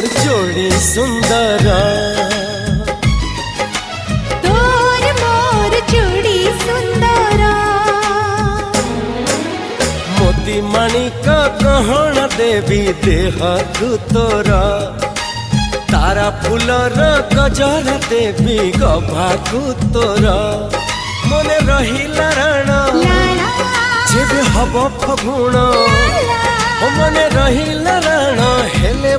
मोर जोड़ी सुंदर तोर मोर जोड़ी सुंदर मोती माणिक गहना देवी देह तोरा तारा फूलर गजर देवी गभाकु तोरा मने रहिला राण जेबे हब फगुण मने रहिला राण हेले